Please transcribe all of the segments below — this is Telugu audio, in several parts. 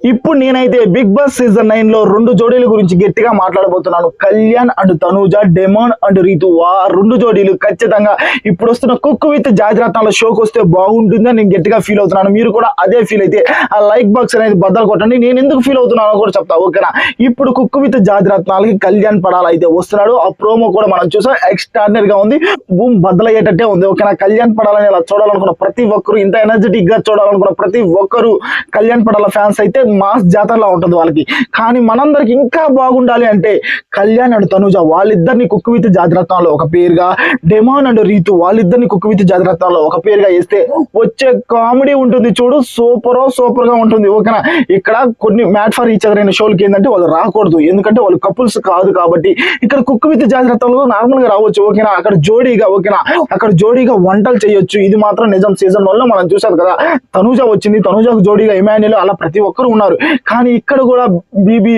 ఇప్పుడు నేనైతే బిగ్ బాస్ సీజన్ 9 లో 2 జోడీల గురించి గట్టిగా మాట్లాడబోతున్నాను. Kalyan and Tanuja, demon and Rithu. ఆ 2 జోడీలు ఖచ్చితంగా ఇప్పుడు వస్తున్న కుక్ విత్ జాతిరత్నాల షోకి వస్తే బాగుంటుందని నేను గట్టిగా ఫీల్ అవుతున్నాను. మీరు కూడా అదే ఫీల్ అయితే ఆ లైక్ బాక్స్ అనేది బద్దలు కొట్టండి. నేను ఎందుకు ఫీల్ అవుతున్నానో కూడా చెప్తా, ఓకేనా? ఇప్పుడు కుక్ విత్ జాతిరత్నాలకి కళ్యాణ్ పడాలి అయితే వస్తున్నాడు. ఆ ప్రోమో కూడా మనం చూసాం, ఎక్స్ట్రాడినరీ గా ఉంది, బూమ్ బద్దలయ్యేటట్టే ఉంది, ఓకేనా? కళ్యాణ్ పడాలని ఇలా చూడాలనుకున్న ప్రతి ఒక్కరు, ఇంత ఎనర్జెటిక్ గా చూడాలనుకున్న ప్రతి ఒక్కరు కళ్యాణ్ పడాల ఫ్యాన్స్ అయితే మాస్ జాతరలా ఉంటుంది వాళ్ళకి. కానీ మనందరికి ఇంకా బాగుండాలి అంటే కళ్యాణ్ అండ్ తనుజ వాళ్ళిద్దరిని కుక్ విత్ జాతిరత్నాల్లో ఒక పేరుగా, డెమాన్ అండ్ రీతు వాళ్ళిద్దరిని కుక్ విత్ జాతిరత్నాల్లో ఒక పేరుగా వేస్తే వచ్చే కామెడీ ఉంటుంది చూడు, సూపర్ గా ఉంటుంది, ఓకేనా? ఇక్కడ కొన్ని మ్యాట్ ఫర్ ఈచ్ అదర్ అయిన షోలకి ఏంటంటే వాళ్ళు రాకూడదు, ఎందుకంటే వాళ్ళు కపుల్స్ కాదు కాబట్టి. ఇక్కడ కుక్ విత్ జాతిరత్నాలు నార్మల్ గా రావచ్చు, ఓకేనా? అక్కడ జోడీగా, ఓకేనా, అక్కడ జోడీగా వంటలు చేయొచ్చు. ఇది మాత్రం నిజం. సీజన్ 1 లో మనం చూసాం కదా, తనుజ వచ్చింది, తనుజకు జోడీగా ఇమాన్యుల్, అలా ప్రతి ఒక్కరు ఉన్నారు. కానీ ఇక్కడ కూడా BB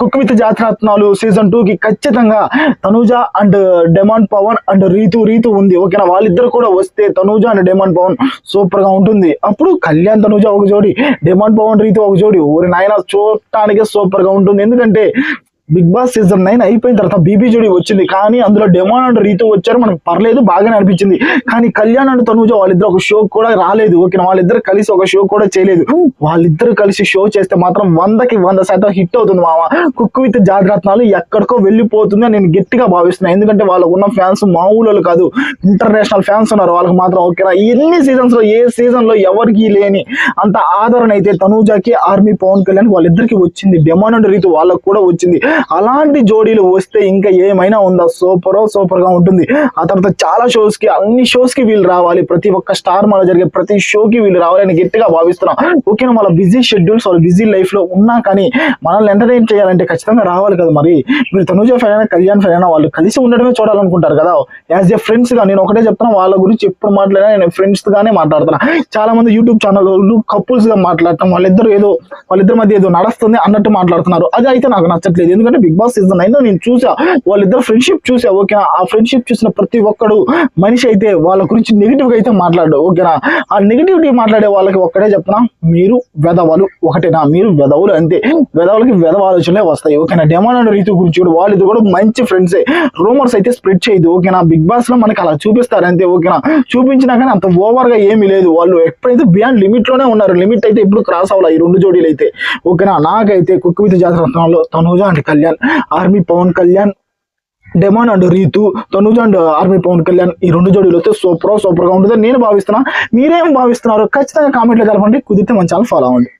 cook with Jathiratnalu season 2 కి ఖచ్చితంగా Tanuja and demon Pavan and Rithu ఉంది, ఓకేనా? వాళ్ళిద్దరు కూడా వస్తే Tanuja and demon Pavan super గా ఉంటుంది. అప్పుడు కళ్యాణ్ తనుజ ఒక జోడి, డెమాన్ పవన్ రీతు ఒక జోడి, ఊరి నాయన చూడటానికి సూపర్ గా ఉంటుంది. ఎందుకంటే బిగ్ బాస్ సీజన్ 9 అయిపోయిన తర్వాత బీబీ జోడి వచ్చింది, కానీ అందులో డెమాన్ అండ్ రీతు వచ్చారు, మనకు పర్లేదు, బాగానే అనిపించింది. కానీ కళ్యాణ్ అండ్ తనుజ వాళ్ళిద్దరు ఒక షో కూడా రాలేదు, ఓకేనా? వాళ్ళిద్దరు కలిసి ఒక షో కూడా చేయలేదు. వాళ్ళిద్దరు కలిసి షో చేస్తే మాత్రం 100% హిట్ అవుతుంది మామ. కుక్ విత్ జాతిరత్నాలు ఎక్కడికో వెళ్ళిపోతుంది అని నేను గట్టిగా భావిస్తున్నాను. ఎందుకంటే వాళ్ళకు ఉన్న ఫ్యాన్స్ మామూలు కాదు, ఇంటర్నేషనల్ ఫ్యాన్స్ ఉన్నారు వాళ్ళకి మాత్రం, ఓకేనా? ఎన్ని సీజన్స్ లో, ఏ సీజన్ లో ఎవరికి లేని అంత ఆదరణ అయితే తనుజకి, ఆర్మీ పవన్ కళ్యాణ్ వాళ్ళిద్దరికి వచ్చింది. డెమాన్ అండ్ రీతు వాళ్ళకు కూడా వచ్చింది. అలాంటి జోడీలు వస్తే ఇంకా ఏమైనా ఉందా, సూపర్ గా ఉంటుంది. ఆ తర్వాత చాలా షోస్ కి, అన్ని షోస్ కి వీళ్ళు రావాలి, ప్రతి ఒక్క స్టార్ మన జరిగే ప్రతి షోకి వీళ్ళు రావాలని గట్టిగా భావిస్తున్నాం, ఓకేనా? వాళ్ళ బిజీ షెడ్యూల్స్, వాళ్ళ బిజీ లైఫ్ లో ఉన్నా కానీ మనల్ని ఎంటర్టైన్ చేయాలంటే ఖచ్చితంగా రావాలి కదా. మరి మీరు తనుజ ఫ్యాన్ అయినా, కళ్యాణ్ ఫ్యాన్ అయినా, వాళ్ళు కలిసి ఉండడమే చూడాలనుకుంటారు కదా. యాజ్ ఏ ఫ్రెండ్స్ గా నేను ఒకటే చెప్తున్నా, వాళ్ళ గురించి ఎప్పుడు మాట్లాడినా నేను ఫ్రెండ్స్ గానే మాట్లాడుతున్నా. చాలా మంది యూట్యూబ్ ఛానల్ కపుల్స్ గా మాట్లాడటం, వాళ్ళిద్దరి మధ్య ఏదో నడుస్తుంది అన్నట్టు మాట్లాడుతున్నారు. అది అయితే నాకు నచ్చట్లేదు. ఎందుకంటే బిగ్ బాస్ సీజన్ 9 నేను చూసా, వాళ్ళిద్దరు ఫ్రెండ్షిప్ చూసా, ఓకేనా? ఆ ఫ్రెండ్షిప్ చూసిన ప్రతి ఒక్కడు మనిషి అయితే వాళ్ళ గురించి నెగిటివ్ గా అయితే మాట్లాడు, ఓకేనా? ఆ నెగిటివిటీ మాట్లాడే వాళ్ళకి ఒక్కడే చెప్తున్నా, మీరు వెధవలు, ఒకటేనా? మీరు వెధవులు, అంతే. వెధవులకి వెధవ ఆలోచనలే వస్తాయి, ఓకేనా? డెమాన్ అండ్ రీతు గురించి కూడా వాళ్ళిద్దరు కూడా మంచి ఫ్రెండ్సే. రూమర్స్ అయితే స్ప్రెడ్ చేయదు, ఓకేనా? బిగ్ బాస్ లో మనకి అలా చూపిస్తారు అంతే, ఓకేనా? చూపించినా కానీ అంత ఓవర్ గా ఏమీ లేదు. వాళ్ళు ఎప్పుడైతే బియాండ్ లిమిట్ లోనే ఉన్నారు, లిమిట్ అయితే ఎప్పుడు క్రాస్ అవ్వాలి ఈ 2 జోడీలు అయితే, ఓకేనా? నాకైతే కుక్ విత్ జాతిరత్నాల్లో Tanuja and Kalyan, army Pawan Kalyan, demon and Ritu, Tanuja and army Pawan Kalyan, ఈ 2 జోడీలు వస్తే సూపర్ గా ఉంటుందని నేను భావిస్తున్నా. మీరేం భావిస్తున్నారు ఖచ్చితంగా కామెంట్లో తెలపండి. కుదిరితే మన ఛానల్ ఫాలో అవ్వండి.